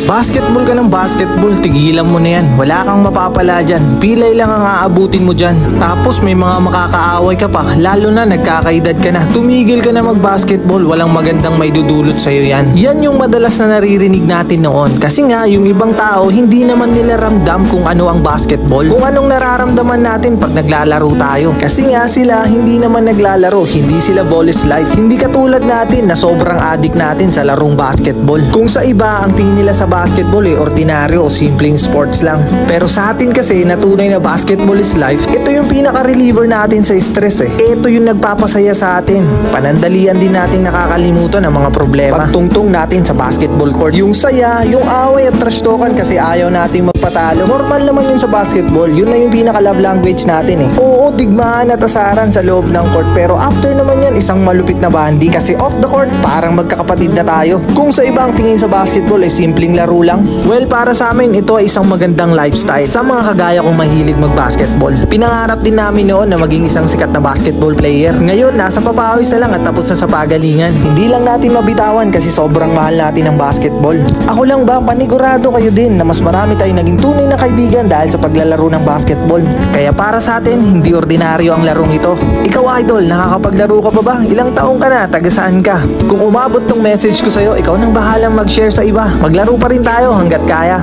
Basketball ka ng basketball, tigilan mo na yan. Wala kang mapapala dyan. Pilay lang ang aabutin mo dyan. Tapos may mga makakaaway ka pa, lalo na nagkakaedad ka na. Tumigil ka na mag-basketball, walang magandang may dudulot sa'yo yan. Yan yung madalas na naririnig natin noon. Kasi nga, yung ibang tao, hindi naman nila ramdam kung ano ang basketball. Kung anong nararamdaman natin pag naglalaro tayo. Kasi nga sila, hindi naman naglalaro. Hindi sila ball is life. Hindi katulad natin na sobrang addict natin sa larong basketball. Kung sa iba, ang tingin nila sa basketball ordinaryo o simpleng sports lang. Pero sa atin kasi na tunay na basketball is life, ito yung pinaka-reliever natin sa stress Ito yung nagpapasaya sa atin. Panandalian din natin nakakalimutan ang mga problema. Pagtungtong natin sa basketball court. Yung saya, yung away at trash talkan kasi ayaw nating magpatalo. Normal naman yun sa basketball. Yun na yung pinaka-love language natin Oo, digmaan at asaran sa loob ng court. Pero after naman yan, isang malupit na bandi. Kasi off the court, parang magkakapatid na tayo. Kung sa ibang tingin sa basketball ay simpleng laro lang. Well, para sa amin, ito ay isang magandang lifestyle. Sa mga kagaya kong mahilig mag-basketball. Pinangarap din namin noon na maging isang sikat na basketball player. Ngayon, nasa papawis na lang at tapos na sa pagalingan. Hindi lang natin mabitawan kasi sobrang mahal natin ang basketball. Ako lang ba, panigurado kayo din na mas marami tayong naging tunay na kaibigan dahil sa paglalaro ng basketball. Kaya para sa atin, hindi ordinaryo ang larong ito. Ikaw, idol, nakakapaglaro ka pa ba? Ilang taong ka na? Taga saan ka? Kung umabot tong message ko sa'yo, ikaw nang bahalang mag-share sa iba. Maglaro pa rin tayo hanggat kaya.